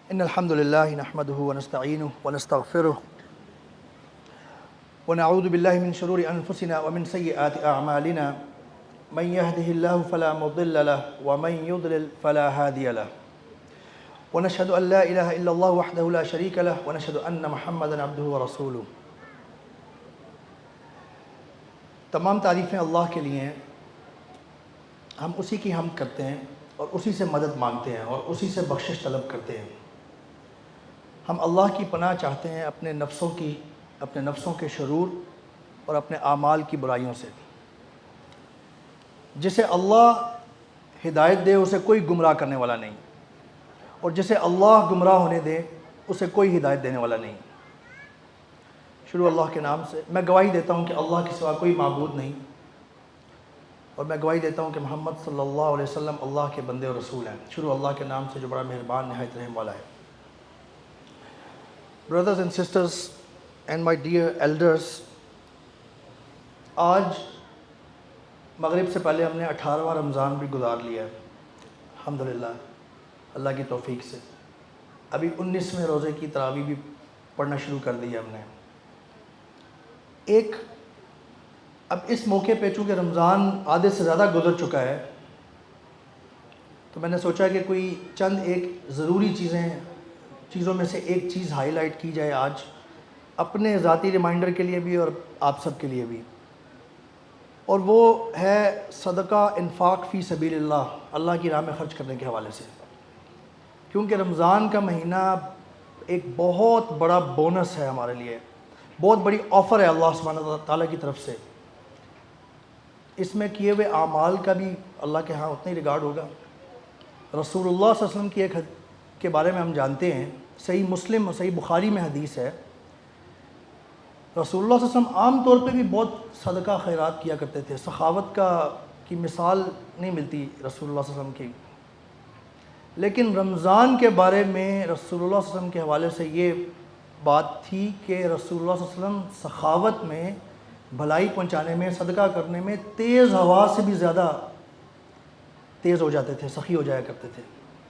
إن الحمد لله نحمده ونستعينه ونستغفره ونعوذ بالله من شرور أنفسنا ومن سيئات أعمالنا من يهده الله فلا مضل له ومن يضلل فلا هادي له ونشهد أن لا إله إلا الله وحده لا شريك له ونشهد أن محمدا عبده ورسوله۔ تمام تعریفیں اللہ کے لیے ہیں، ہم اسی کی حمد کرتے ہیں اور اسی سے مدد مانگتے ہیں اور اسی سے بخشش طلب کرتے ہیں۔ ہم اللہ کی پناہ چاہتے ہیں اپنے نفسوں کے شرور اور اپنے اعمال کی برائیوں سے۔ جسے اللہ ہدایت دے اسے کوئی گمراہ کرنے والا نہیں، اور جسے اللہ گمراہ ہونے دے اسے کوئی ہدایت دینے والا نہیں۔ شروع اللہ کے نام سے۔ میں گواہی دیتا ہوں کہ اللہ کے سوا کوئی معبود نہیں، اور میں گواہی دیتا ہوں کہ محمد صلی اللہ علیہ وسلم اللہ کے بندے اور رسول ہیں۔ شروع اللہ کے نام سے جو بڑا مہربان نہایت رحم والا ہے۔ Brothers and sisters and my dear elders، آج مغرب سے پہلے ہم نے 18واں رمضان بھی گزار لیا ہے الحمدللہ اللہ کی توفیق سے۔ ابھی 19ویں روزے کی تراویح بھی پڑھنا شروع کر دی ہے ہم نے۔ اب اس موقع پہ چونکہ رمضان آدھے سے زیادہ گزر چکا ہے، تو میں نے سوچا کہ کوئی چند ایک ضروری چیزوں میں سے ایک چیز ہائی لائٹ کی جائے آج، اپنے ذاتی ریمائنڈر کے لیے بھی اور آپ سب کے لیے بھی، اور وہ ہے صدقہ انفاق فی سبیل اللہ کی راہ میں خرچ کرنے کے حوالے سے۔ کیونکہ رمضان کا مہینہ ایک بہت بڑا بونس ہے ہمارے لیے، بہت بڑی آفر ہے اللہ سبحانہ تعالیٰ کی طرف سے۔ اس میں کیے ہوئے اعمال کا بھی اللہ کے ہاں اتنا ہی ریگارڈ ہوگا۔ رسول اللہ صلی اللہ علیہ وسلم کی ایک کے بارے میں ہم جانتے ہیں، صحیح مسلم اور صحیح بخاری میں حدیث ہے، رسول اللہ صلی اللہ علیہ وسلم عام طور پہ بھی بہت صدقہ خیرات کیا کرتے تھے۔ سخاوت کی مثال نہیں ملتی رسول اللہ صلی اللہ علیہ وسلم کی، لیکن رمضان کے بارے میں رسول اللہ صلی اللہ علیہ وسلم کے حوالے سے یہ بات تھی کہ رسول اللہ صلی اللہ علیہ وسلم سخاوت میں، بھلائی پہنچانے میں، صدقہ کرنے میں تیز ہوا سے بھی زیادہ تیز ہو جاتے تھے، سخی ہو جایا کرتے تھے۔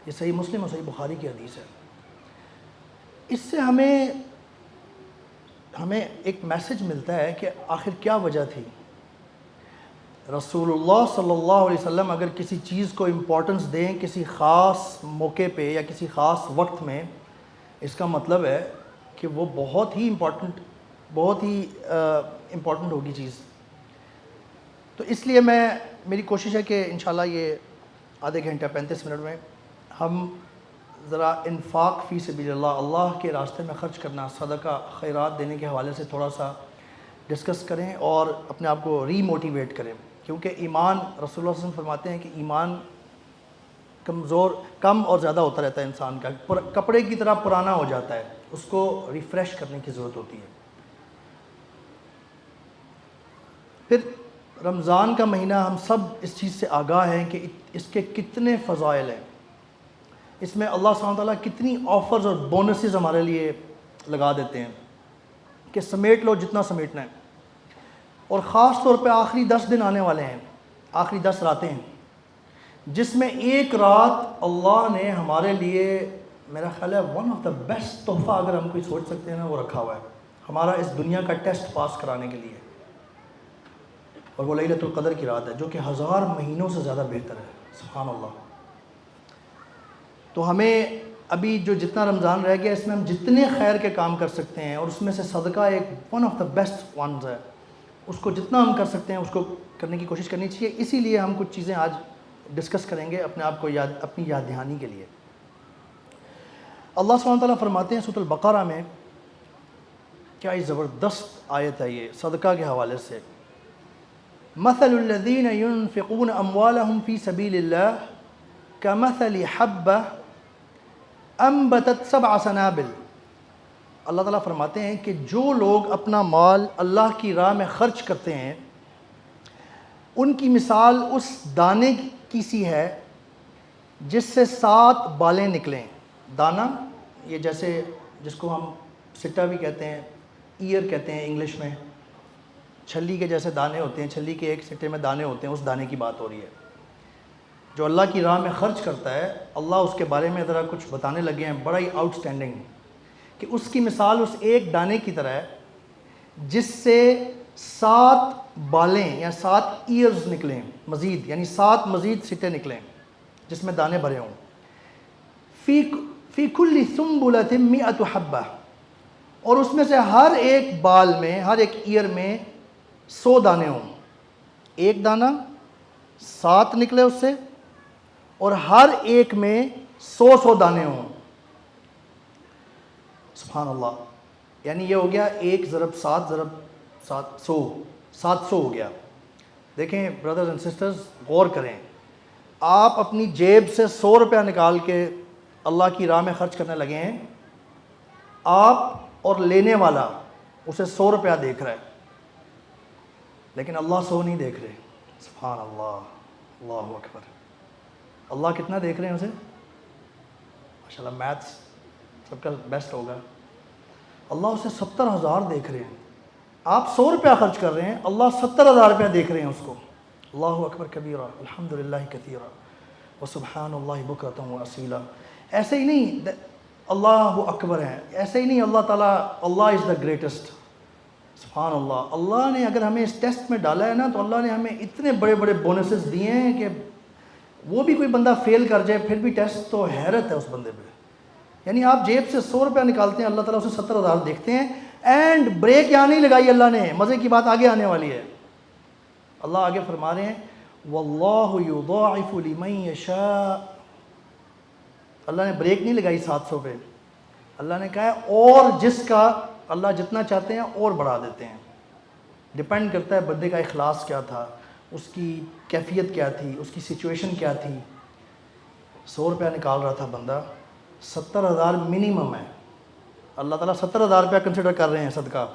یہ صحیح مسلم اور صحیح بخاری کی حدیث ہے۔ اس سے ہمیں ایک میسج ملتا ہے کہ آخر کیا وجہ تھی۔ رسول اللہ صلی اللہ علیہ وسلم اگر کسی چیز کو امپورٹنس دیں کسی خاص موقع پہ یا کسی خاص وقت میں، اس کا مطلب ہے کہ وہ بہت ہی امپورٹنٹ ہوگی چیز۔ تو اس لیے میری کوشش ہے کہ انشاءاللہ یہ آدھے گھنٹہ 35 منٹ میں ہم ذرا انفاق فی سبیل اللہ کے راستے میں خرچ کرنا، صدقہ خیرات دینے کے حوالے سے تھوڑا سا ڈسکس کریں اور اپنے آپ کو ری موٹیویٹ کریں۔ کیونکہ ایمان، رسول اللہ صلی اللہ علیہ وسلم فرماتے ہیں کہ ایمان کم اور زیادہ ہوتا رہتا ہے انسان کا، کپڑے کی طرح پرانا ہو جاتا ہے، اس کو ریفریش کرنے کی ضرورت ہوتی ہے۔ پھر رمضان کا مہینہ ہم سب اس چیز سے آگاہ ہیں کہ اس کے کتنے فضائل ہیں، اس میں اللہ سبحانہ وتعالیٰ کتنی آفرز اور بونسز ہمارے لیے لگا دیتے ہیں کہ سمیٹ لو جتنا سمیٹنا ہے۔ اور خاص طور پہ آخری 10 دن آنے والے ہیں، آخری 10 راتیں ہیں، جس میں ایک رات اللہ نے ہمارے لیے، میرا خیال ہے ون آف دا بیسٹ تحفہ اگر ہم کوئی سوچ سکتے ہیں نا، وہ رکھا ہوا ہے ہمارا اس دنیا کا ٹیسٹ پاس کرانے کے لیے، اور وہ لیلۃ القدر کی رات ہے، جو کہ 1000 مہینوں سے زیادہ بہتر ہے۔ سبحان اللہ۔ تو ہمیں ابھی جو جتنا رمضان رہ گیا اس میں ہم جتنے خیر کے کام کر سکتے ہیں، اور اس میں سے صدقہ ایک one of the best ones ہے، اس کو جتنا ہم کر سکتے ہیں اس کو کرنے کی کوشش کرنی چاہیے۔ اسی لیے ہم کچھ چیزیں آج ڈسکس کریں گے اپنے آپ کو اپنی یاد دہانی کے لیے۔ اللہ سبحانہ وتعالیٰ فرماتے ہیں سورۃ البقرہ میں، کیا یہ زبردست آیت ہے یہ صدقہ کے حوالے سے، مثل الذین ينفقون اموالهم فی سبیل اللہ کمثل حبۃ انبتت 7 سنابل۔ اللہ تعالیٰ فرماتے ہیں کہ جو لوگ اپنا مال اللہ کی راہ میں خرچ کرتے ہیں، ان کی مثال اس دانے کی سی ہے جس سے 7 بالیں نکلیں۔ دانہ یہ جیسے جس کو ہم سٹا بھی کہتے ہیں، ایئر کہتے ہیں انگلش میں، چھلی کے جیسے دانے ہوتے ہیں، چھلی کے ایک سٹے میں دانے ہوتے ہیں، اس دانے کی بات ہو رہی ہے۔ جو اللہ کی راہ میں خرچ کرتا ہے، اللہ اس کے بارے میں ذرا کچھ بتانے لگے ہیں بڑا ہی آؤٹ اسٹینڈنگ، کہ اس کی مثال اس ایک دانے کی طرح ہے جس سے 7 بالیں یا 7 ایئرز نکلیں مزید، یعنی 7 مزید سٹے نکلیں جس میں دانے بھرے ہوں. فی کل سنبلۃ 100 حبہ، اور اس میں سے ہر ایک بال میں، ہر ایک ایئر میں 100 دانے ہوں. ایک دانہ 7 نکلے اس سے، اور ہر ایک میں 100 دانے ہوں. سبحان اللہ. یعنی یہ ہو گیا 1 ضرب 7 ضرب 700، 700 ہو گیا. دیکھیں برادرز اینڈ سسٹرز، غور کریں، آپ اپنی جیب سے 100 روپیہ نکال کے اللہ کی راہ میں خرچ کرنے لگے ہیں، آپ اور لینے والا اسے 100 روپیہ دیکھ رہا ہے، لیکن اللہ 100 نہیں دیکھ رہے. سبحان اللہ، اللہ اکبر. اللہ کتنا دیکھ رہے ہیں اسے؟ ماشاءاللہ میتھس سب کا بیسٹ ہوگا. اللہ اسے 70,000 دیکھ رہے ہیں. آپ 100 روپیہ خرچ کر رہے ہیں، اللہ 70,000 روپیہ دیکھ رہے ہیں اس کو. اللہ اکبر کبیرہ، الحمدللہ کثیرہ، وسبحان اللہ بکرۃ واصیلا. ایسے ہی نہیں اللہ اکبر ہے، ایسے ہی نہیں اللہ تعالیٰ، اللہ از دا گریٹسٹ. سبحان اللہ. اللہ نے اگر ہمیں اس ٹیسٹ میں ڈالا ہے نا، تو اللہ نے ہمیں اتنے بڑے بڑے بونسز دیے ہیں کہ وہ بھی کوئی بندہ فیل کر جائے پھر بھی ٹیسٹ تو حیرت ہے اس بندے پہ. یعنی آپ جیب سے 100 روپیہ نکالتے ہیں، اللہ تعالیٰ اسے 70,000 دیکھتے ہیں. اینڈ بریک یہاں نہیں لگائی اللہ نے، مزے کی بات آگے آنے والی ہے. اللہ آگے فرما رہے ہیں واللہ یضاعف لمن یشاء. اللہ نے بریک نہیں لگائی 700 پہ. اللہ نے کہا ہے اور جس کا اللہ جتنا چاہتے ہیں اور بڑھا دیتے ہیں. ڈپینڈ کرتا ہے بندے کا اخلاص کیا تھا، اس کی کیفیت کیا تھی، اس کی سچویشن کیا تھی. 100 روپیہ نکال رہا تھا بندہ، 70,000 منیمم ہے. اللہ تعالیٰ 70,000 روپیہ کنسیڈر کر رہے ہیں صدقہ،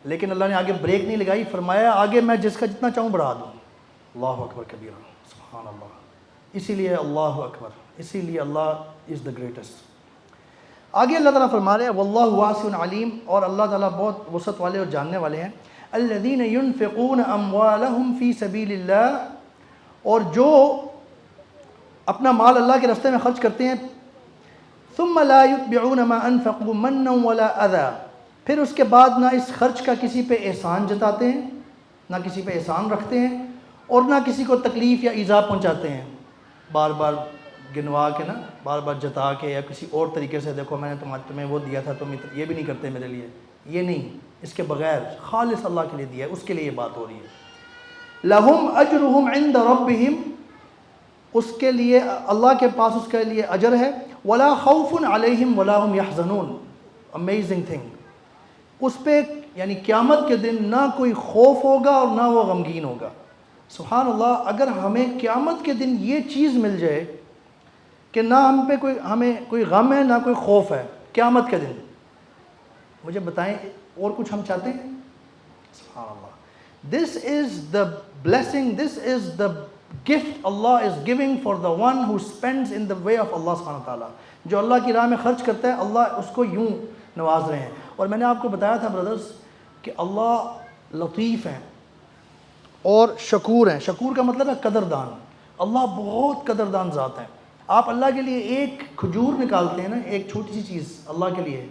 لیکن اللہ نے آگے بریک نہیں لگائی. فرمایا آگے میں جس کا جتنا چاہوں بڑھا دوں. اللہ اکبر کبیرہ، سبحان اللہ. اسی لیے اللہ اکبر، اسی لیے اللہ از دا گریٹسٹ. آگے اللہ تعالیٰ فرما رہے ہیں واللہ واسع علیم، اور اللہ تعالیٰ بہت وسعت والے اور جاننے والے ہیں. الذین ينفقون اموالهم فی سبیل اللہ، اور جو اپنا مال اللہ کے راستے میں خرچ کرتے ہیں. ثم لا يتبعون ما انفقوا منا ولا اذى، پھر اس کے بعد نہ اس خرچ کا کسی پہ احسان جتاتے ہیں، نہ کسی پہ احسان رکھتے ہیں، اور نہ کسی کو تکلیف یا ایذا پہنچاتے ہیں. بار بار گنوا کے نا، بار بار جتا کے یا کسی اور طریقے سے، دیکھو میں نے تمہیں وہ دیا تھا، تم یہ بھی نہیں کرتے میرے لیے. یہ نہیں، اس کے بغیر خالص اللہ کے لیے دیا ہے، اس کے لیے یہ بات ہو رہی ہے. لہم اجرہم عند ربہم، اس کے لیے اللہ کے پاس اس کے لیے اجر ہے. ولا خوف علیہم ولا هم یحزنون. امیزنگ تھنگ، اس پہ یعنی قیامت کے دن نہ کوئی خوف ہوگا اور نہ وہ غمگین ہوگا. سبحان اللہ. اگر ہمیں قیامت کے دن یہ چیز مل جائے کہ نہ ہمیں کوئی غم ہے نہ کوئی خوف ہے قیامت کے دن، مجھے بتائیں اور کچھ ہم چاہتے ہیں؟ سبحان اللہ. This is the blessing, this is the gift Allah is giving for the one who spends in the way of Allah subhanahu wa ta'ala. جو اللہ کی راہ میں خرچ کرتا ہے، اللہ اس کو یوں نواز رہے ہیں. اور میں نے آپ کو بتایا تھا برادرز کہ اللہ لطیف ہیں اور شکور ہیں. شکور کا مطلب ہے قدردان. اللہ بہت قدردان ذات ہیں. آپ اللہ کے لیے ایک کھجور نکالتے ہیں نا، ایک چھوٹی سی چیز اللہ کے لیے،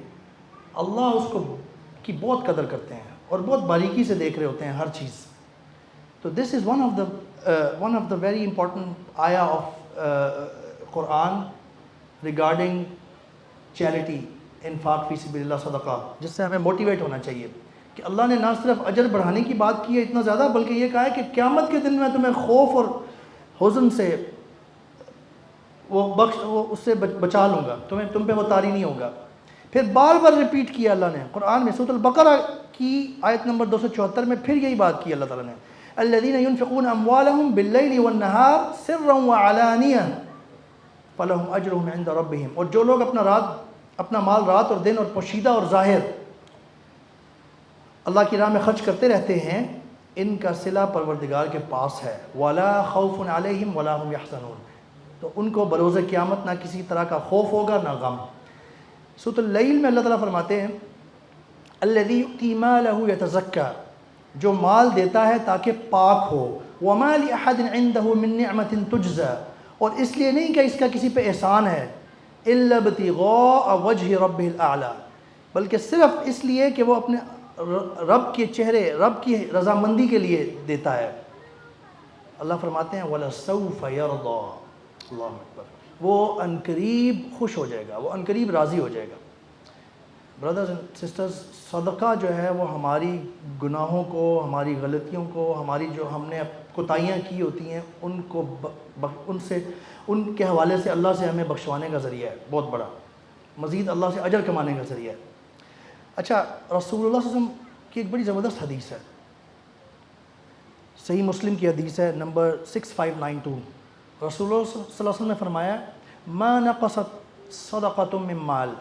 اللہ اس کو کی بہت قدر کرتے ہیں اور بہت باریکی سے دیکھ رہے ہوتے ہیں ہر چیز. تو دس از one of the very important ayah of Quran regarding charity, انفاق فی سبیل اللہ، صدقہ، جس سے ہمیں موٹیویٹ ہونا چاہیے کہ اللہ نے نہ صرف اجر بڑھانے کی بات کی ہے اتنا زیادہ، بلکہ یہ کہا ہے کہ قیامت کے دن میں تمہیں خوف اور حزن سے وہ اس سے بچا لوں گا، تم پہ وہ طاری نہیں ہوگا. پھر بار بار ریپیٹ کیا اللہ نے قرآن میں. سورۃ البقرہ کی آیت نمبر 274 میں پھر یہی بات کی اللہ تعالیٰ نے. الذين ينفقون اموالهم بالليل والنهار سرا وعلانيا فلهم اجرهم عند ربهم. اور جو لوگ اپنا مال رات اور دن اور پوشیدہ اور ظاہر اللہ کی راہ میں خرچ کرتے رہتے ہیں، ان کا صلہ پروردگار کے پاس ہے. ولا خوف عليهم ولا هم يحزنون. تو ان کو بروز قیامت نہ کسی طرح کا خوف ہوگا نہ غم. سورۃ اللیل میں اللہ تعالیٰ فرماتے ہیں الذي يؤتي ماله يتزكى، جو مال دیتا ہے تاکہ پاک ہو. وَمَا لِأَحَدٍ عِنْدَهُ مِن نِعْمَةٍ تُجْزَى، اور اس لیے نہیں کہ اس کا کسی پہ احسان ہے، إِلَّا ابْتِغَاءَ وَجْهِ رَبِّهِ الْأَعْلَى، بلکہ صرف اس لیے کہ وہ اپنے رب کے چہرے، رب کی رضامندی کے لیے دیتا ہے۔ اللہ فرماتے ہیں وَلَسَوْفَ يَرْضَى، اللہ اکبر، وہ عنقریب خوش ہو جائے گا، وہ عنقریب راضی ہو جائے گا۔ برادرز اینڈ سسٹرز، صدقہ جو ہے وہ ہماری گناہوں کو، ہماری غلطیوں کو، ہماری جو ہم نے کوتاہیاں کی ہوتی ہیں ان کے حوالے سے اللہ سے ہمیں بخشوانے کا ذریعہ ہے، بہت بڑا، مزید اللہ سے اجر کمانے کا ذریعہ ہے۔ اچھا، رسول اللہ صلی اللہ علیہ وسلم کی ایک بڑی زبردست حدیث ہے، صحیح مسلم کی حدیث ہے نمبر 6592۔ رسول اللہ صلی اللہ علیہ وسلم نے فرمایا ما نقصت صدقۃ من مال،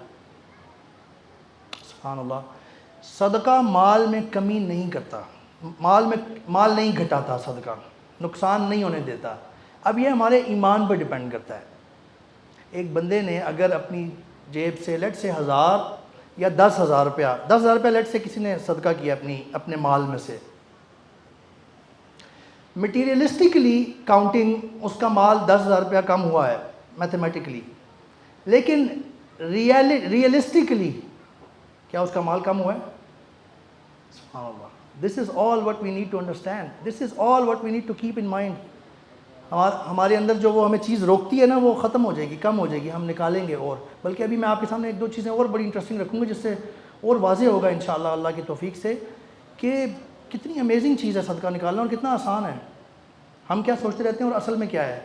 سبحان اللہ، صدقہ مال میں کمی نہیں کرتا، مال نہیں گھٹاتا، صدقہ نقصان نہیں ہونے دیتا۔ اب یہ ہمارے ایمان پر ڈیپینڈ کرتا ہے۔ ایک بندے نے اگر اپنی جیب سے لیٹ سے 1000 یا 10,000 روپیہ، 10,000 روپیہ لیٹ سے کسی نے صدقہ کیا اپنے مال میں سے، مٹیریلسٹکلی کاؤنٹنگ اس کا مال 10,000 روپیہ کم ہوا ہے میتھمیٹکلی، لیکن ریئلسٹکلی کیا اس کا مال کم ہوا ہے؟ سبحان اللہ۔ This is all what we need to understand, this is all what we need to keep in mind. ہمارے اندر جو وہ ہمیں چیز روکتی ہے نا، وہ ختم ہو جائے گی، کم ہو جائے گی، ہم نکالیں گے۔ اور بلکہ ابھی میں آپ کے سامنے ایک دو چیزیں اور بڑی انٹرسٹنگ رکھوں گا جس سے اور واضح ہوگا انشاءاللہ اللہ کی توفیق سے کہ کتنی امیزنگ چیز ہے صدقہ نکالنا اور کتنا آسان ہے۔ ہم کیا سوچتے رہتے ہیں اور اصل میں کیا ہے۔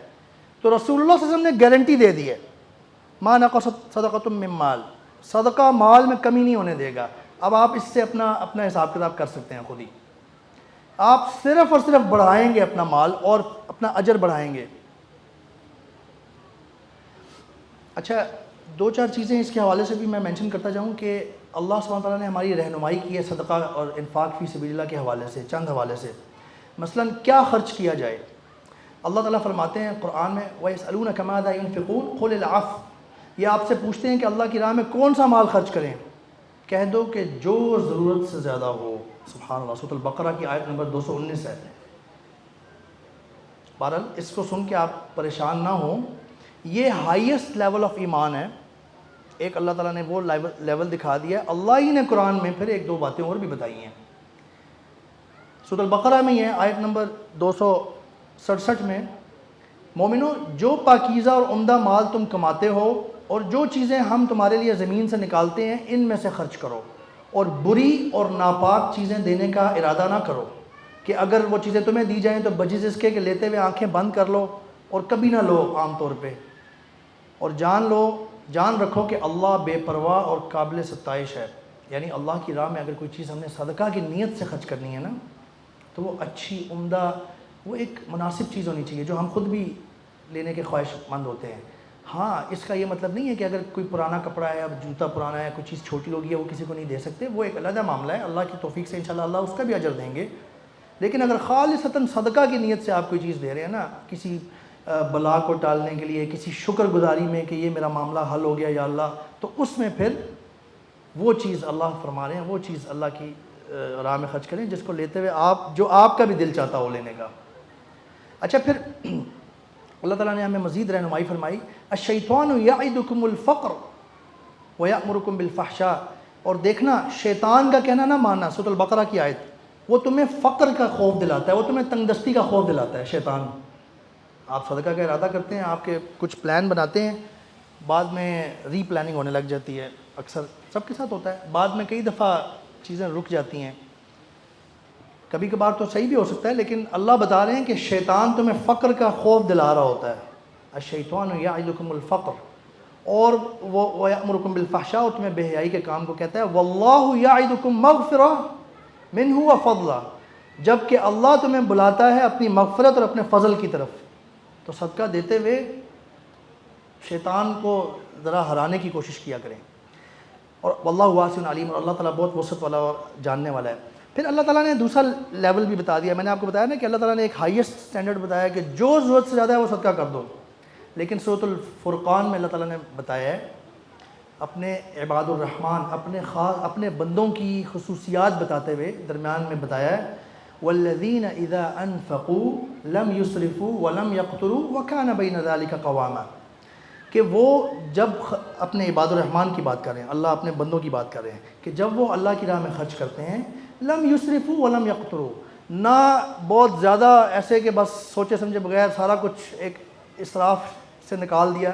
تو رسول اللہ صلی اللہ علیہ وسلم نے گارنٹی دے دی ہے، ما نقصت صدقۃ من مال، صدقہ مال میں کمی نہیں ہونے دے گا۔ اب آپ اس سے اپنا حساب کتاب کر سکتے ہیں خود ہی، آپ صرف اور صرف بڑھائیں گے اپنا مال اور اپنا اجر بڑھائیں گے۔ اچھا، دو چار چیزیں اس کے حوالے سے بھی میں مینشن کرتا جاؤں کہ اللہ سبحانہ تعالیٰ نے ہماری رہنمائی کی ہے صدقہ اور انفاق فی سبیل اللہ کے حوالے سے، چند حوالے سے۔ مثلا کیا خرچ کیا جائے، اللہ تعالیٰ فرماتے ہیں قرآن میں وَيَسْأَلُونَكَ مَاذَا يُنْفِقُونَ قُلِ الْعَفْوَ، یہ آپ سے پوچھتے ہیں کہ اللہ کی راہ میں کون سا مال خرچ کریں، کہہ دو کہ جو ضرورت سے زیادہ ہو۔ سبحان اللہ، سورۃ البقرہ کی آیت نمبر 219 ہے۔ بہرحال اس کو سن کے آپ پریشان نہ ہوں، یہ ہائیسٹ لیول آف ایمان ہے۔ ایک اللہ تعالیٰ نے وہ لیول دکھا دیا ہے، اللہ ہی نے قرآن میں پھر ایک دو باتیں اور بھی بتائی ہیں۔ سورۃ البقرہ میں یہ ہے آیت نمبر 267 میں، مومنو جو پاکیزہ اور عمدہ مال تم کماتے ہو اور جو چیزیں ہم تمہارے لیے زمین سے نکالتے ہیں ان میں سے خرچ کرو، اور بری اور ناپاک چیزیں دینے کا ارادہ نہ کرو کہ اگر وہ چیزیں تمہیں دی جائیں تو بجز اس کے کہ لیتے ہوئے آنکھیں بند کر لو اور کبھی نہ لو عام طور پہ، اور جان رکھو کہ اللہ بے پرواہ اور قابل ستائش ہے۔ یعنی اللہ کی راہ میں اگر کوئی چیز ہم نے صدقہ کی نیت سے خرچ کرنی ہے نا، تو وہ اچھی، عمدہ، وہ ایک مناسب چیز ہونی چاہیے جو ہم خود بھی لینے کے خواہش مند ہوتے ہیں۔ ہاں، اس کا یہ مطلب نہیں ہے کہ اگر کوئی پرانا کپڑا ہے، اب جوتا پرانا ہے، کوئی چیز چھوٹی ہوگی ہے وہ کسی کو نہیں دے سکتے، وہ ایک علیحدہ معاملہ ہے، اللہ کی توفیق سے انشاءاللہ اللہ اس کا بھی اجر دیں گے۔ لیکن اگر خالصتاً صدقہ کی نیت سے آپ کوئی چیز دے رہے ہیں نا، کسی بلا کو ٹالنے کے لیے، کسی شکر گزاری میں کہ یہ میرا معاملہ حل ہو گیا یا اللہ، تو اس میں پھر وہ چیز اللہ فرما رہے ہیں، وہ چیز اللہ کی راہ میں خرچ کریں جس کو لیتے ہوئے جو آپ کا بھی دل چاہتا ہو لینے کا۔ اچھا، پھر اللہ تعالیٰ نے ہمیں مزید رہنمائی فرمائی، الشیطان یعدکم الفقر ویأمرکم بالفحشاء، اور دیکھنا شیطان کا کہنا نہ ماننا، سورۃ البقرہ کی آیت، وہ تمہیں فقر کا خوف دلاتا ہے، وہ تمہیں تنگ دستی کا خوف دلاتا ہے شیطان۔ آپ صدقہ کا ارادہ کرتے ہیں، آپ کے کچھ پلان بناتے ہیں، بعد میں ری پلاننگ ہونے لگ جاتی ہے، اکثر سب کے ساتھ ہوتا ہے، بعد میں کئی دفعہ چیزیں رک جاتی ہیں، کبھی کبھار تو صحیح بھی ہو سکتا ہے، لیکن اللہ بتا رہے ہیں کہ شیطان تمہیں فقر کا خوف دلا رہا ہوتا ہے، الشیطان یعدکم الفقر، اور وہ یأمرکم بالفحشاء، اور تمہیں بے حیائی کے کام کو کہتا ہے، واللہ یعدکم مغفرہ منہ وفضلا، جب کہ اللہ تمہیں بلاتا ہے اپنی مغفرت اور اپنے فضل کی طرف۔ تو صدقہ دیتے ہوئے شیطان کو ذرا ہرانے کی کوشش کیا کریں، اور واللہ واسع علیم، اور اللہ تعالیٰ بہت وسعت والا اور جاننے والا ہے۔ پھر اللہ تعالیٰ نے دوسرا لیول بھی بتا دیا، میں نے آپ کو بتایا نا کہ اللہ تعالیٰ نے ایک ہائیسٹ سٹینڈرڈ بتایا کہ جو ضرورت سے زیادہ ہے وہ صدقہ کر دو، لیکن سورۃ الفرقان میں اللہ تعالیٰ نے بتایا ہے اپنے عباد الرحمن، اپنے بندوں کی خصوصیات بتاتے ہوئے درمیان میں بتایا ہے، والذین اذا انفقوا لم یسرفوا ولم یقتروا وکان بین ذلک قواما، کہ وہ جب اپنے عباد الرحمن کی بات کر رہے ہیں، اللہ اپنے بندوں کی بات کر رہے ہیں کہ جب وہ اللہ کی راہ میں خرچ کرتے ہیں، لم یسرفوا ولم یقتروا، نہ بہت زیادہ ایسے کہ بس سوچے سمجھے بغیر سارا کچھ ایک اسراف سے نکال دیا،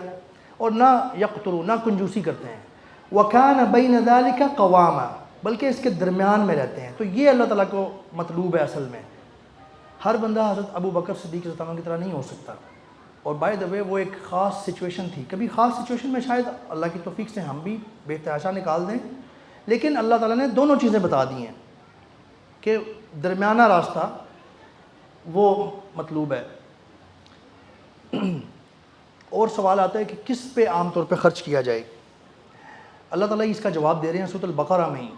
اور نہ یقتروا، نہ کنجوسی کرتے ہیں، وکان بین ذلک قواما، بلکہ اس کے درمیان میں رہتے ہیں۔ تو یہ اللہ تعالیٰ کو مطلوب ہے اصل میں۔ ہر بندہ حضرت ابو بکر صدیق رضی اللہ عنہ کی طرح نہیں ہو سکتا، اور بائی دا وے وہ ایک خاص سچویشن تھی، کبھی خاص سچویشن میں شاید اللہ کی توفیق سے ہم بھی بے تحاشا نکال دیں، لیکن اللہ تعالیٰ نے دونوں چیزیں بتا دی ہیں کہ درمیانہ راستہ وہ مطلوب ہے۔ اور سوال آتا ہے کہ کس پہ عام طور پہ خرچ کیا جائے؟ اللہ تعالیٰ اس کا جواب دے رہے ہیں سورۃ البقرہ میں ہی۔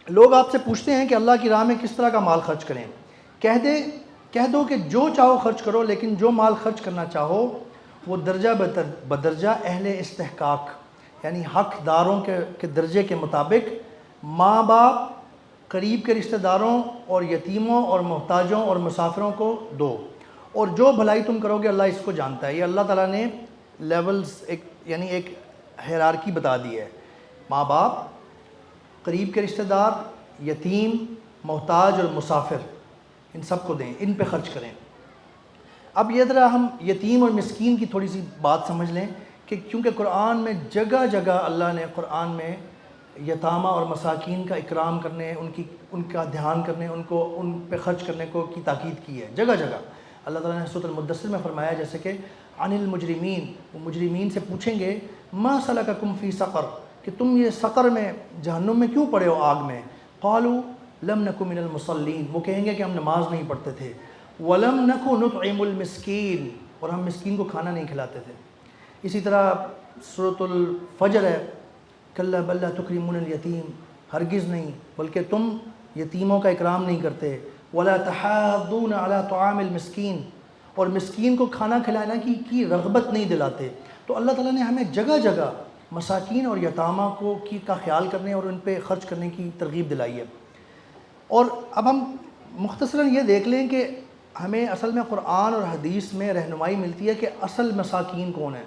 لوگ آپ سے پوچھتے ہیں کہ اللہ کی راہ میں کس طرح کا مال خرچ کریں، کہہ دو کہ جو چاہو خرچ کرو، لیکن جو مال خرچ کرنا چاہو وہ درجہ بدرجہ اہل استحقاق، یعنی حق داروں کے درجے کے مطابق ماں باپ، قریب کے رشتہ داروں اور یتیموں اور محتاجوں اور مسافروں کو دو، اور جو بھلائی تم کرو گے اللہ اس کو جانتا ہے۔ یہ اللہ تعالیٰ نے لیولز یعنی ایک ہیرارکی بتا دی ہے، ماں باپ، قریب کے رشتہ دار، یتیم، محتاج اور مسافر، ان سب کو دیں، ان پہ خرچ کریں۔ اب یہ ذرا ہم یتیم اور مسکین کی تھوڑی سی بات سمجھ لیں کہ کیونکہ قرآن میں جگہ جگہ اللہ نے قرآن میں یتامہ اور مساکین کا اکرام کرنے، ان کا دھیان کرنے، ان پہ خرچ کرنے کی تاکید کی ہے جگہ جگہ۔ اللہ تعالیٰ نے سورۃ المدثر میں فرمایا جیسے کہ عن المجرمین، وہ مجرمین سے پوچھیں گے ما سلککم فی سقر، کہ تم یہ سقر میں، جہنم میں کیوں پڑے ہو، آگ میں؟ قالوا لم نک من المصلین، وہ کہیں گے کہ ہم نماز نہیں پڑھتے تھے، ولم نک نطعم المسکین، اور ہم مسکین کو کھانا نہیں کھلاتے تھے۔ اسی طرح سورۃ الفجر ہے، کلا بل لا تکرمون الیتیم، ہرگز نہیں، بلکہ تم یتیموں کا اکرام نہیں کرتے، ولا تحاضون علی طعام المسکین، اور مسکین کو کھانا کھلانا کی رغبت نہیں دلاتے۔ تو اللہ تعالیٰ نے ہمیں جگہ جگہ مساکین اور یتامہ کا خیال کرنے اور ان پہ خرچ کرنے کی ترغیب دلائی ہے۔ اور اب ہم مختصراً یہ دیکھ لیں کہ ہمیں اصل میں قرآن اور حدیث میں رہنمائی ملتی ہے کہ اصل مساکین کون ہیں،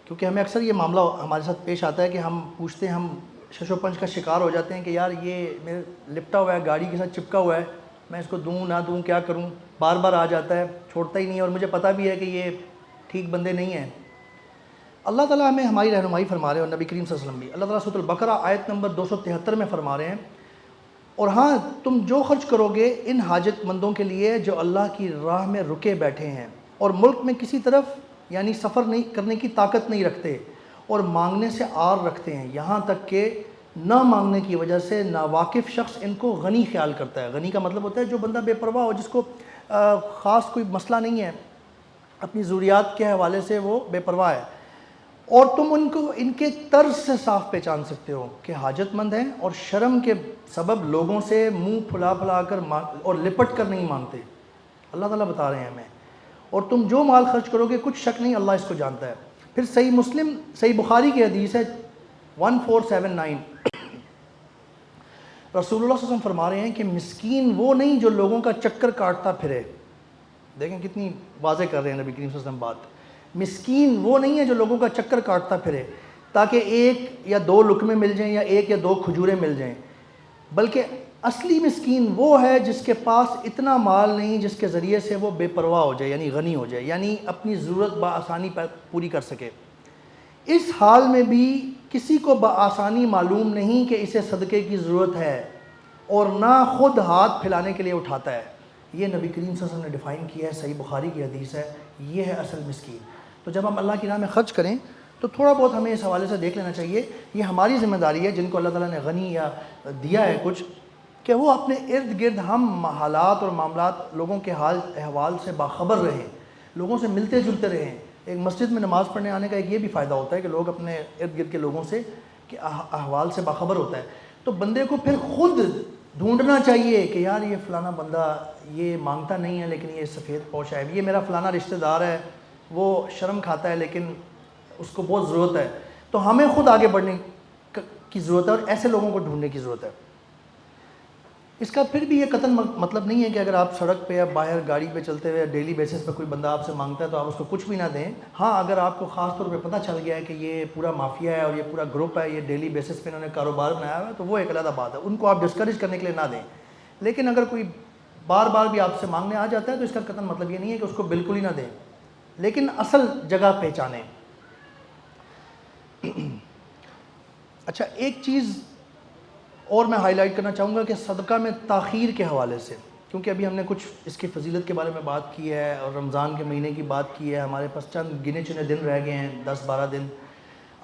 کیونکہ ہمیں اکثر یہ معاملہ ہمارے ساتھ پیش آتا ہے کہ ہم پوچھتے ہیں، ہم شش و پنج کا شکار ہو جاتے ہیں کہ یار یہ میرے لپٹا ہوا ہے، گاڑی کے ساتھ چپکا ہوا ہے، میں اس کو دوں نہ دوں کیا کروں، بار بار آ جاتا ہے، چھوڑتا ہی نہیں ہے، اور مجھے پتہ بھی ہے کہ یہ ٹھیک بندے نہیں ہیں۔ اللہ تعالیٰ ہمیں ہماری رہنمائی فرما رہے ہیں، اور نبی کریم صلی اللہ علیہ وسلم بھی۔ اللہ تعالیٰ سورۃ البقرہ آیت نمبر 273 میں فرما رہے ہیں، اور ہاں تم جو خرچ کرو گے ان حاجت مندوں کے لیے جو اللہ کی راہ میں رکے بیٹھے ہیں اور ملک میں کسی طرف یعنی سفر نہیں کرنے کی طاقت نہیں رکھتے، اور مانگنے سے آر رکھتے ہیں، یہاں تک کہ نہ مانگنے کی وجہ سے ناواقف شخص ان کو غنی خیال کرتا ہے۔ غنی کا مطلب ہوتا ہے جو بندہ بے پرواہ ہو، جس کو خاص کوئی مسئلہ نہیں ہے، اپنی ضروریات کے حوالے سے وہ بے پرواہ ہے، اور تم ان کو ان کے طرز سے صاف پہچان سکتے ہو کہ حاجت مند ہیں، اور شرم کے سبب لوگوں سے منہ پھلا پھلا کر اور لپٹ کر نہیں مانگتے۔ اللہ تعالیٰ بتا رہے ہیں ہمیں، اور تم جو مال خرچ کرو گے کچھ شک نہیں اللہ اس کو جانتا ہے۔ پھر صحیح بخاری کی حدیث ہے 1479، رسول اللہ صلی اللہ علیہ وسلم فرما رہے ہیں کہ مسکین وہ نہیں جو لوگوں کا چکر کاٹتا پھرے۔ دیکھیں کتنی واضح کر رہے ہیں نبی کریم صلی اللہ علیہ وسلم بات۔ مسکین وہ نہیں ہے جو لوگوں کا چکر کاٹتا پھرے تاکہ ایک یا دو لقمے مل جائیں یا ایک یا دو کھجوریں مل جائیں، بلکہ اصلی مسکین وہ ہے جس کے پاس اتنا مال نہیں جس کے ذریعے سے وہ بے پرواہ ہو جائے، یعنی غنی ہو جائے، یعنی اپنی ضرورت بآسانی پوری کر سکے۔ اس حال میں بھی کسی کو بآسانی معلوم نہیں کہ اسے صدقے کی ضرورت ہے، اور نہ خود ہاتھ پھیلانے کے لیے اٹھاتا ہے۔ یہ نبی کریم صلی اللہ علیہ وسلم نے ڈیفائن کیا ہے، صحیح بخاری کی حدیث ہے، یہ ہے اصل مسکین۔ تو جب ہم اللہ کی راہ میں خرچ کریں تو تھوڑا بہت ہمیں اس حوالے سے دیکھ لینا چاہیے، یہ ہماری ذمہ داری ہے جن کو اللہ تعالیٰ نے غنی یا دیا ہے کچھ، کہ وہ اپنے ارد گرد ہم حالات اور معاملات لوگوں کے حال احوال سے باخبر رہیں، لوگوں سے ملتے جلتے رہیں۔ ایک مسجد میں نماز پڑھنے آنے کا ایک یہ بھی فائدہ ہوتا ہے کہ لوگ اپنے ارد گرد کے لوگوں سے کہ احوال سے باخبر ہوتا ہے، تو بندے کو پھر خود ڈھونڈنا چاہیے کہ یار یہ فلانا بندہ یہ مانگتا نہیں ہے لیکن یہ سفید پوش ہے، یہ میرا فلانا رشتہ دار ہے وہ شرم کھاتا ہے لیکن اس کو بہت ضرورت ہے۔ تو ہمیں خود آگے بڑھنے کی ضرورت ہے اور ایسے لوگوں کو ڈھونڈنے کی ضرورت ہے۔ اس کا پھر بھی یہ قطعاً مطلب نہیں ہے کہ اگر آپ سڑک پہ یا باہر گاڑی پہ چلتے ہوئے ڈیلی بیسس پہ کوئی بندہ آپ سے مانگتا ہے تو آپ اس کو کچھ بھی نہ دیں۔ ہاں اگر آپ کو خاص طور پہ پتہ چل گیا ہے کہ یہ پورا مافیا ہے اور یہ پورا گروپ ہے، یہ ڈیلی بیسس پہ انہوں نے کاروبار بنایا ہوا ہے، تو وہ ایک علیحدہ بات ہے، ان کو آپ ڈسکریج کرنے کے لیے نہ دیں۔ لیکن اگر کوئی بار بار بھی آپ سے مانگنے آ جاتا ہے تو اس کا قطعاً مطلب یہ نہیں ہے کہ اس کو بالکل ہی نہ دیں، لیکن اصل جگہ پہچانیں۔ اچھا، ایک چیز اور میں ہائی لائٹ کرنا چاہوں گا کہ صدقہ میں تاخیر کے حوالے سے، کیونکہ ابھی ہم نے کچھ اس کی فضیلت کے بارے میں بات کی ہے اور رمضان کے مہینے کی بات کی ہے، ہمارے پاس چند گنے چنے دن رہ گئے ہیں، 10-12 دن،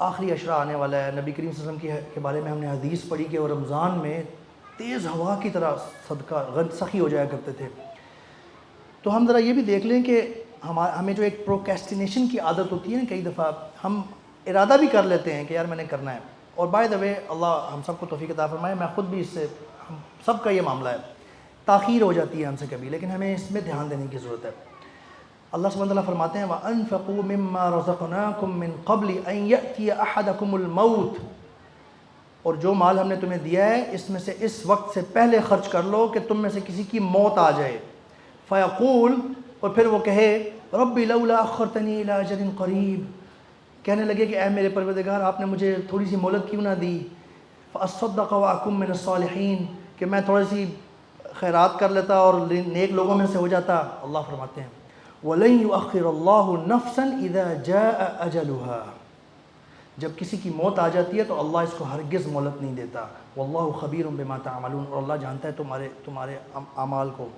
آخری عشرہ آنے والا ہے۔ نبی کریم صلی اللہ علیہ وسلم کے بارے میں ہم نے حدیث پڑھی کہ وہ رمضان میں تیز ہوا کی طرح صدقہ سخی ہو جایا کرتے تھے۔ تو ہم ذرا یہ بھی دیکھ لیں کہ ہمیں جو ایک پروکیسٹینیشن کی عادت ہوتی ہے نا، کئی دفعہ ہم ارادہ بھی کر لیتے ہیں کہ یار میں نے کرنا ہے، اور بائی دا وے اللہ ہم سب کو توفیق عطا فرمائے، میں خود بھی اس سے، ہم سب کا یہ معاملہ ہے، تاخیر ہو جاتی ہے ہم سے کبھی، لیکن ہمیں اس میں دھیان دینے کی ضرورت ہے۔ اللہ سبحانہ وتعالیٰ فرماتے ہیں وَأَنفِقُوا مِمَّا رَزَقْنَاكُم مِّن قَبْلِ أَن يَأْتِيَ أَحَدَكُمُ الْمَوْتُ، اور جو مال ہم نے تمہیں دیا ہے اس میں سے اس وقت سے پہلے خرچ کر لو کہ تم میں سے کسی کی موت آ جائے، فَيَقُول، اور پھر وہ کہے رَبِّ لَوْلَا أَخَّرْتَنِي إِلَىٰ أَجَلٍ قَرِيبٍ، کہنے لگے کہ اے میرے پروردگار آپ نے مجھے تھوڑی سی مہلت کیوں نہ دی، فَأَصَّدَّقَ وَأَكُن مِّنَ الصَّالِحِينَ، کہ میں تھوڑی سی خیرات کر لیتا اور نیک لوگوں میں سے ہو جاتا۔ اللہ فرماتے ہیں وَلَن يُؤَخِّرَ اللَّهُ نَفْسًا إِذَا جَاءَ أَجَلُهَا، جب کسی کی موت آ جاتی ہے تو اللہ اس کو ہرگز مہلت نہیں دیتا، وَاللَّهُ خَبِيرٌ بِمَا تَعْمَلُونَ، اور اللہ جانتا ہے تمہارے اعمال کو۔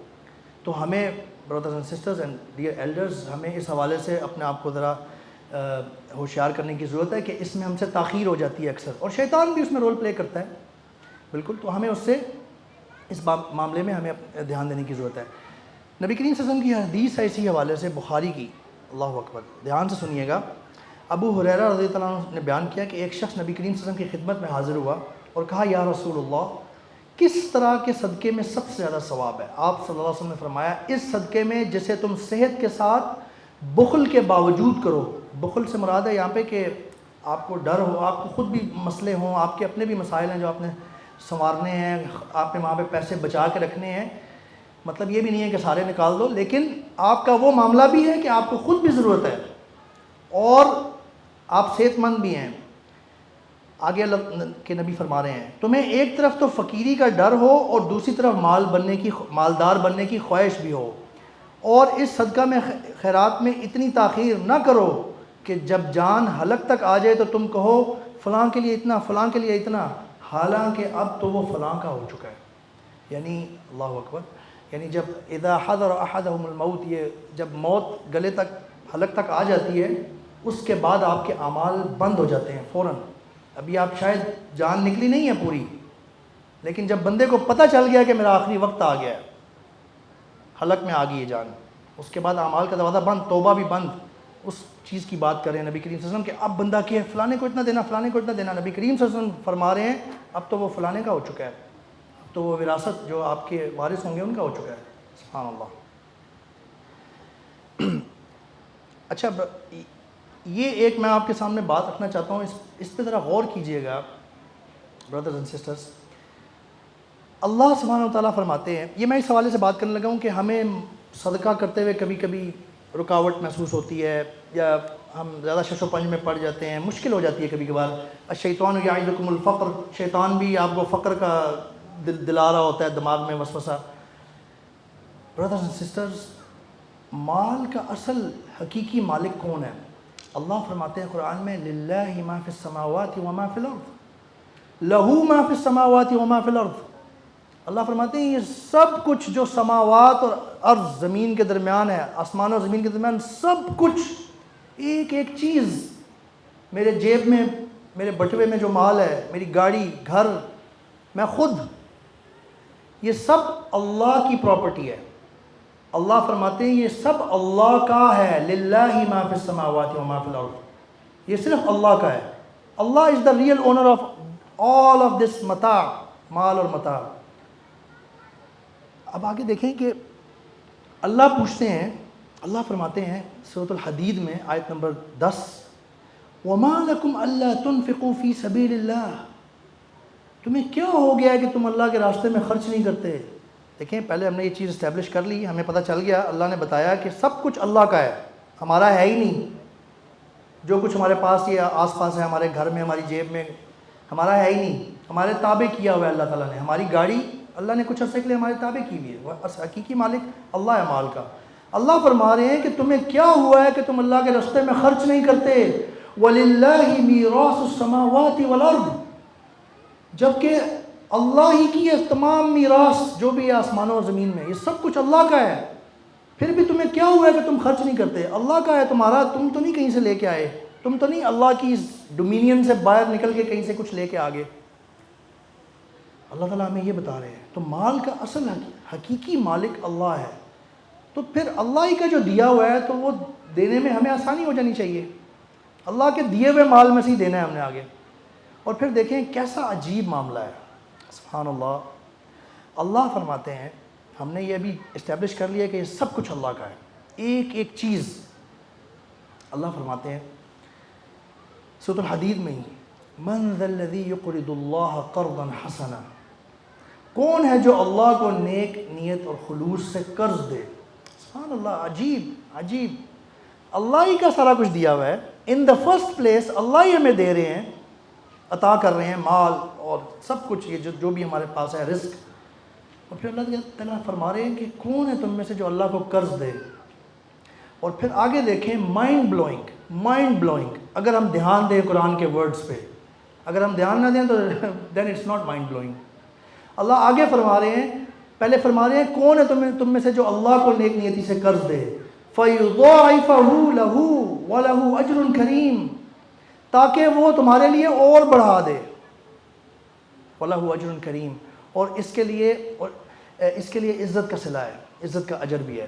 تو ہمیں brothers and sisters and dear elders, ہمیں اس حوالے سے اپنے آپ کو ذرا ہوشیار کرنے کی ضرورت ہے کہ اس میں ہم سے تاخیر ہو جاتی ہے اکثر، اور شیطان بھی اس میں رول پلے کرتا ہے بالکل، تو ہمیں اس سے اس معاملے میں ہمیں دھیان دینے کی ضرورت ہے۔ نبی کریم صلی اللہ علیہ وسلم کی حدیث ہے اسی حوالے سے، بخاری کی، اللہ اکبر، دھیان سے سنیے گا۔ ابو ہریرہ رضی اللہ عنہ نے بیان کیا کہ ایک شخص نبی کریم صلی اللہ علیہ وسلم کی خدمت میں حاضر ہوا اور کہا یا رسول اللہ، کس طرح کے صدقے میں سب سے زیادہ ثواب ہے؟ آپ صلی اللہ علیہ وسلم نے فرمایا اس صدقے میں جسے تم صحت کے ساتھ بخل کے باوجود کرو۔ بخل سے مراد ہے یہاں پہ کہ آپ کو ڈر ہو، آپ کو خود بھی مسئلے ہوں، آپ کے اپنے بھی مسائل ہیں جو آپ نے سنوارنے ہیں، آپ نے وہاں پہ پیسے بچا کے رکھنے ہیں، مطلب یہ بھی نہیں ہے کہ سارے نکال دو، لیکن آپ کا وہ معاملہ بھی ہے کہ آپ کو خود بھی ضرورت ہے اور آپ صحت مند بھی ہیں۔ آگے اللہ کے نبی فرما رہے ہیں تمہیں ایک طرف تو فقیری کا ڈر ہو اور دوسری طرف مالدار بننے کی خواہش بھی ہو، اور اس صدقہ میں خیرات میں اتنی تاخیر نہ کرو کہ جب جان حلق تک آ جائے تو تم کہو فلاں کے لیے اتنا، فلاں کے لیے اتنا، حالانکہ اب تو وہ فلاں کا ہو چکا ہے۔ یعنی اللہ اکبر، یعنی جب اذا حضر احدهم الموت، یہ جب موت گلے تک حلق تک آ جاتی ہے اس کے بعد آپ کے اعمال بند ہو جاتے ہیں فوراً۔ ابھی آپ شاید جان نکلی نہیں ہے پوری، لیکن جب بندے کو پتہ چل گیا کہ میرا آخری وقت آ گیا ہے، حلق میں آ گئی ہے جان، اس کے بعد اعمال کا دروازہ بند، توبہ بھی بند۔ اس چیز کی بات کریں نبی کریم صلی اللہ علیہ وسلم کہ اب بندہ کہ فلانے کو اتنا دینا، فلانے کو اتنا دینا، نبی کریم صلی اللہ علیہ وسلم فرما رہے ہیں اب تو وہ فلانے کا ہو چکا ہے، اب تو وہ وراثت جو آپ کے وارث ہوں گے ان کا ہو چکا ہے۔ سبحان اللہ۔ اچھا، یہ ایک میں آپ کے سامنے بات رکھنا چاہتا ہوں، اس پہ ذرا غور کیجئے گا برادرز اینڈ سسٹرز۔ اللہ سبحانہ و تعالیٰ فرماتے ہیں، یہ میں اس حوالے سے بات کرنے لگا ہوں کہ ہمیں صدقہ کرتے ہوئے کبھی کبھی رکاوٹ محسوس ہوتی ہے، یا ہم زیادہ شش و پنج میں پڑ جاتے ہیں، مشکل ہو جاتی ہے کبھی کبھار۔ الشیطان یعدکم الفقر، شیطان بھی آپ کو فقر کا دلا رہا ہوتا ہے دماغ میں وسوسہ۔ برادرز اینڈ سسٹرز، مال کا اصل حقیقی مالک کون ہے؟ اللہ فرماتے ہیں قرآن میں للہ ما فی السماوات وما فی الارض، لہو ما فی السماوات وما فی الارض۔ اللہ فرماتے ہیں یہ سب کچھ جو سماوات اور ارض زمین کے درمیان ہے، آسمان اور زمین کے درمیان سب کچھ، ایک ایک چیز، میرے جیب میں، میرے بٹوے میں جو مال ہے، میری گاڑی، گھر، میں خود، یہ سب اللہ کی پراپرٹی ہے۔ اللہ فرماتے ہیں یہ سب اللہ کا ہے، للہ ما فی السماوات وما فی الارض، یہ صرف اللہ کا ہے۔ Allah is the real owner of all of this متاع، مال اور متاع۔ اب آگے دیکھیں کہ اللہ پوچھتے ہیں، اللہ فرماتے ہیں سورۃ الحدید میں آیت نمبر 10 وَمَا لَكُمْ أَلَّا تُنْفِقُوا فِي سَبِيلِ اللَّهِ، تمہیں کیا ہو گیا ہے کہ تم اللہ کے راستے میں خرچ نہیں کرتے؟ دیکھیں پہلے ہم نے یہ چیز اسٹیبلش کر لی، ہمیں پتہ چل گیا، اللہ نے بتایا کہ سب کچھ اللہ کا ہے، ہمارا ہے ہی نہیں۔ جو کچھ ہمارے پاس یہ آس پاس ہے، ہمارے گھر میں، ہماری جیب میں، ہمارا ہے ہی نہیں، ہمارے تابع کیا ہوا ہے اللہ تعالیٰ نے۔ ہماری گاڑی اللہ نے کچھ عرصے کے لیے ہمارے تابع کی ہوئی ہے، وہ حقیقی مالک اللہ ہے مال کا۔ اللہ فرما رہے ہیں کہ تمہیں کیا ہوا ہے کہ تم اللہ کے راستے میں خرچ نہیں کرتے؟ وَلِلَّهِ مِيرَاثُ السَّمَاوَاتِ وَالْأَرْضِ، جبکہ اللہ ہی کی یہ تمام میراث جو بھی ہے آسمانوں اور زمین میں، یہ سب کچھ اللہ کا ہے، پھر بھی تمہیں کیا ہوا ہے کہ تم خرچ نہیں کرتے؟ اللہ کا ہے تمہارا، تم تو نہیں کہیں سے لے کے آئے، تم تو نہیں اللہ کی ڈومینین سے باہر نکل کے کہیں سے کچھ لے کے آگے۔ اللہ تعالیٰ ہمیں یہ بتا رہے ہیں، تو مال کا اصل حقیقی مالک اللہ ہے، تو پھر اللہ ہی کا جو دیا ہوا ہے تو وہ دینے میں ہمیں آسانی ہو جانی چاہیے۔ اللہ کے دیے ہوئے مال میں سے ہی دینا ہے ہم نے آگے۔ اور پھر دیکھیں کیسا عجیب معاملہ ہے، سبحان اللہ۔ اللہ فرماتے ہیں، ہم نے یہ ابھی اسٹیبلش کر لیا کہ یہ سب کچھ اللہ کا ہے، ایک ایک چیز۔ اللہ فرماتے ہیں سورۃ الحدید میں ہی، من ذا الذی یقرض اللہ قرضا حسنا، کون ہے جو اللہ کو نیک نیت اور خلوص سے قرض دے؟ سبحان اللہ، عجیب عجیب، اللہ ہی کا سارا کچھ دیا ہوا ہے۔ ان دا فرسٹ پلیس اللہ ہی ہمیں دے رہے ہیں، عطا کر رہے ہیں مال اور سب کچھ، یہ جو بھی ہمارے پاس ہے رزق۔ اور پھر اللہ تعالیٰ فرما رہے ہیں کہ کون ہے تم میں سے جو اللہ کو قرض دے؟ اور پھر آگے دیکھیں، مائنڈ بلوئنگ، اگر ہم دھیان دیں قرآن کے ورڈز پہ، اگر ہم دھیان نہ دیں تو دین اٹس ناٹ مائنڈ بلوئنگ۔ اللہ آگے فرما رہے ہیں، پہلے فرما رہے ہیں کون ہے تم میں سے جو اللہ کو نیک نیتی سے قرض دے، فَيُضَاعِفَهُ لَهُ وَلَهُ أَجْرٌ كَرِيمٌ، تاکہ وہ تمہارے لیے اور بڑھا دے، وَلَهُ أَجْرٌ كَرِيمٌ، اور اس کے لیے عزت کا صلہ ہے، عزت کا اجر بھی ہے۔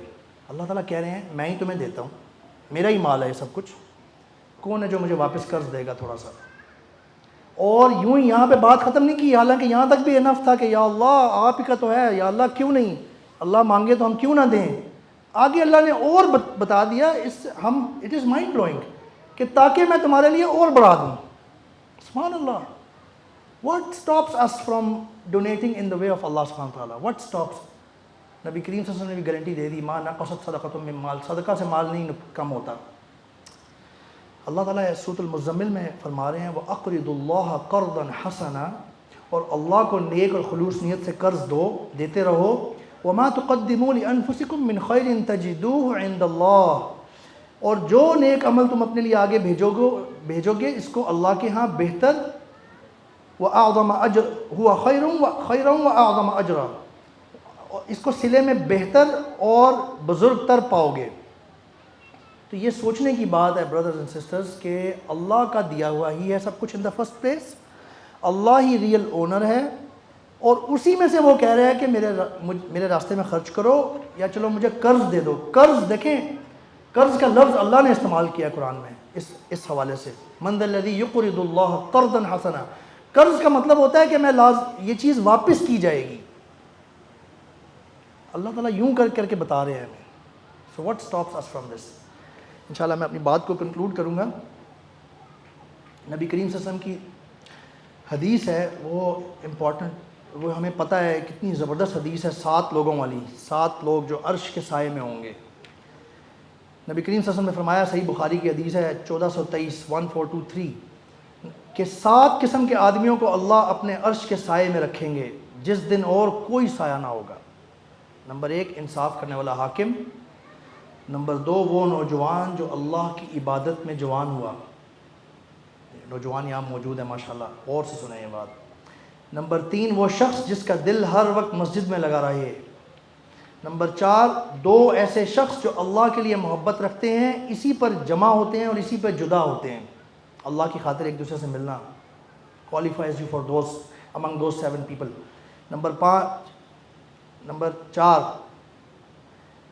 اللہ تعالیٰ کہہ رہے ہیں میں ہی تمہیں دیتا ہوں، میرا ہی مال ہے یہ سب کچھ، کون ہے جو مجھے واپس قرض دے گا تھوڑا سا؟ اور یوں ہی یہاں پہ بات ختم نہیں کی، حالانکہ یہاں تک بھی انف تھا کہ یا اللہ آپ ہی کا تو ہے، یا اللہ کیوں نہیں، اللہ مانگے تو ہم کیوں نہ دیں۔ آگے اللہ نے اور بتا دیا، اٹ از مائنڈ بلوئنگ، کہ تاکہ میں تمہارے لیے اور بڑھا دوں۔ سبحان اللہ، what stops us from donating in the way of Allah سبحانہ تعالیٰ؟ What stops? نبی کریم صلی اللہ علیہ وسلم نے بھی گارنٹی دے دی، ما نقصت صدقۃ من مال، صدقہ سے مال نہیں کم ہوتا۔ اللہ تعالیٰ سورۃ المزمل میں فرما رہے ہیں وَأَقْرِضُوا اللَّهَ قَرْضًا حَسَنًا، اور اللہ کو نیک اور خلوص نیت سے قرض دو، دیتے رہو۔ وَمَا تُقَدِّمُوا لِأَنفُسِكُم مِّن خَيْرٍ تَجِدُوهُ عِندَ اللَّهِ، اور جو نیک عمل تم اپنے لیے آگے بھیجو گے اس کو اللہ کے ہاں بہتر، وَأَعْظَمَ أَجْرًا، هُوَ خَيْرًا وَأَعْظَمَ أَجْرًا، اس کو صلے میں بہتر اور بزرگ تر پاؤ گے۔ تو یہ سوچنے کی بات ہے برادرز اینڈ سسٹرز کہ اللہ کا دیا ہوا ہی ہے سب کچھ ان دا فرسٹ پلیس، اللہ ہی ریئل اونر ہے، اور اسی میں سے وہ کہہ رہا ہے کہ میرے راستے میں خرچ کرو، یا چلو مجھے قرض دے دو۔ قرض دیکھیں، قرض کا لفظ اللہ نے استعمال کیا قرآن میں اس حوالے سے، من ذا الذی یقرض اللہ قرضا حسنا، قرض کا مطلب ہوتا ہے کہ یہ چیز واپس کی جائے گی۔ اللہ تعالیٰ یوں کر کے بتا رہے ہیں ہمیں۔ So what stops us from this? انشاءاللہ میں اپنی بات کو کنکلوڈ کروں گا۔ نبی کریم صلی اللہ علیہ وسلم کی حدیث ہے، وہ امپورٹنٹ، وہ ہمیں پتہ ہے کتنی زبردست حدیث ہے، 7 لوگوں والی، 7 لوگ جو عرش کے سائے میں ہوں گے۔ نبی کریم صلی اللہ علیہ وسلم نے فرمایا، صحیح بخاری کی حدیث ہے 1423 1423 کہ 7 قسم کے آدمیوں کو اللہ اپنے عرش کے سائے میں رکھیں گے جس دن اور کوئی سایہ نہ ہوگا۔ نمبر 1 انصاف کرنے والا حاکم، نمبر 2 وہ نوجوان جو اللہ کی عبادت میں جوان ہوا، نوجوان یہاں موجود ہے ماشاءاللہ، اور سے سنیں یہ بات۔ نمبر 3 وہ شخص جس کا دل ہر وقت مسجد میں لگا رہے۔ نمبر 4 2 ایسے شخص جو اللہ کے لیے محبت رکھتے ہیں، اسی پر جمع ہوتے ہیں اور اسی پر جدا ہوتے ہیں۔ اللہ کی خاطر ایک دوسرے سے ملنا qualifies you for those among those 7 people۔ Number 4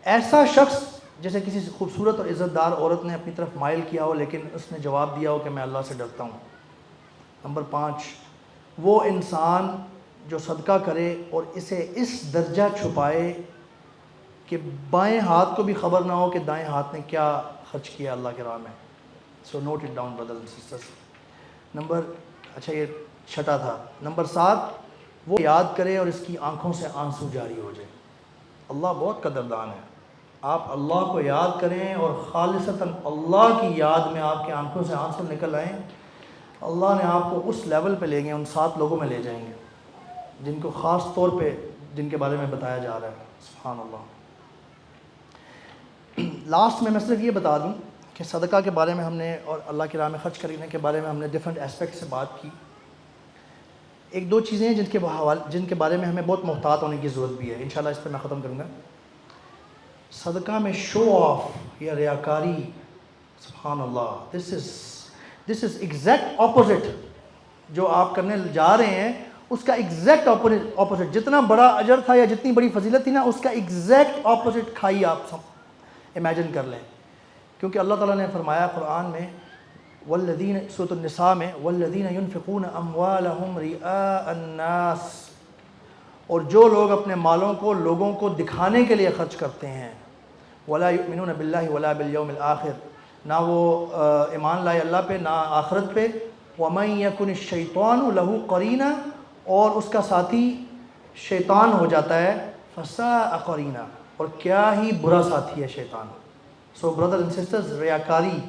ایسا شخص جیسے کسی خوبصورت اور عزت دار عورت نے اپنی طرف مائل کیا ہو لیکن اس نے جواب دیا ہو کہ میں اللہ سے ڈرتا ہوں۔ نمبر 5 وہ انسان جو صدقہ کرے اور اسے اس درجہ چھپائے کہ بائیں ہاتھ کو بھی خبر نہ ہو کہ دائیں ہاتھ نے کیا خرچ کیا اللہ کے راہ میں۔ So note it down brothers and sisters. اچھا یہ چھٹا تھا۔ نمبر 7 وہ یاد کرے اور اس کی آنکھوں سے آنسو جاری ہو جائے۔ اللہ بہت قدردان ہے، آپ اللہ کو یاد کریں اور خالصتاً اللہ کی یاد میں آپ کی آنکھوں سے آنسو نکل آئیں، اللہ نے آپ کو اس لیول پہ لے گئے، ان 7 لوگوں میں لے جائیں گے جن کو خاص طور پہ جن کے بارے میں بتایا جا رہا ہے۔ سبحان اللہ۔ لاسٹ میں صرف یہ بتا دوں کہ صدقہ کے بارے میں ہم نے اور اللہ کی راہ میں خرچ کرنے کے بارے میں ہم نے ڈیفرنٹ اسپیکٹ سے بات کی۔ ایک دو چیزیں ہیں جن کے بارے میں ہمیں بہت محتاط ہونے کی ضرورت بھی ہے، انشاءاللہ اس پہ میں ختم کروں گا۔ صدقہ میں شو آف یا ریاکاری، سبحان اللہ، دس از ایگزیکٹ اپوزٹ جو آپ کرنے جا رہے ہیں، اس کا ایگزیکٹ اپوزٹ، جتنا بڑا اجر تھا یا جتنی بڑی فضیلت تھی نا، اس کا ایگزیکٹ اپوزٹ کھائی آپ سب امیجن کر لیں، کیونکہ اللہ تعالیٰ نے فرمایا قرآن میں والذین، سورۃ النساء میں، والذین ينفقون اموالهم رئاء الناس، اور جو لوگ اپنے مالوں کو لوگوں کو دکھانے کے لیے خرچ کرتے ہیں، ولا یؤمنون باللہ ولا بالیوم الآخر، نہ وہ ایمان لائے اللہ پہ نہ آخرت پہ، ومن یکن الشیطان لہ قرینا، اور اس کا ساتھی شیطان ہو جاتا ہے، فساء قرینا، اور کیا ہی برا ساتھی ہے شیطان۔ سو بردر اینڈ سسٹرز، ریاکاری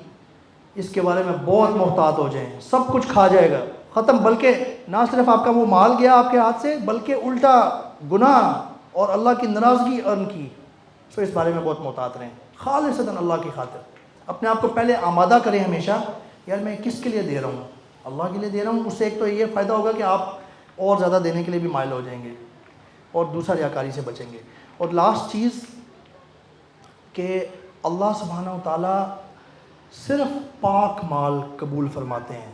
اس کے بارے میں بہت محتاط ہو جائیں، سب کچھ کھا جائے گا، ختم، بلکہ نہ صرف آپ کا وہ مال گیا آپ کے ہاتھ سے، بلکہ الٹا گناہ اور اللہ کی ناراضگی ارن کی۔ سو اس بارے میں بہت محتاط رہیں، خالصتاً اللہ کی خاطر اپنے آپ کو پہلے آمادہ کریں ہمیشہ، یار میں کس کے لیے دے رہا ہوں، اللہ کے لیے دے رہا ہوں۔ اس سے ایک تو یہ فائدہ ہوگا کہ آپ اور زیادہ دینے کے لیے بھی مائل ہو جائیں گے، اور دوسرا ریاکاری سے بچیں گے۔ اور لاسٹ چیز کہ اللہ سبحانہ و تعالیٰ صرف پاک مال قبول فرماتے ہیں۔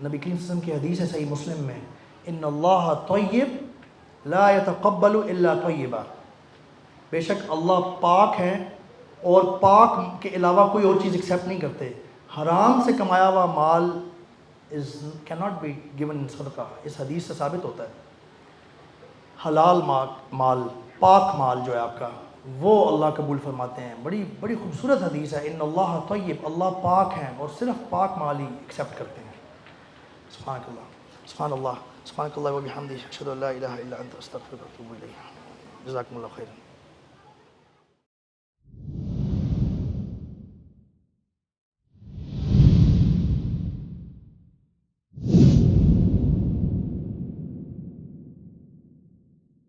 نبی کریم صلی اللہ علیہ وسلم کی حدیث ہے صحیح مسلم میں، ان اللہ طیب لا یتقبل الا طیبا، بے شک اللہ پاک ہیں اور پاک کے علاوہ کوئی اور چیز ایکسیپٹ نہیں کرتے۔ حرام سے کمایا ہوا مال cannot be given in صدقہ، اس حدیث سے ثابت ہوتا ہے۔ حلال مال، پاک مال جو ہے آپ کا، وہ اللہ قبول فرماتے ہیں۔ بڑی بڑی خوبصورت حدیث ہے، ان اللہ طیب، اللہ پاک ہیں اور صرف پاک مال ہی ایکسیپٹ کرتے ہیں۔ سبحانک اللہ، سبحان اللہ، سبحانک اللہ و بحمدہ، اشہد ان لا الہ الا انت، استغفرک و اتوب الیک۔ جزاکم اللہ خیرا۔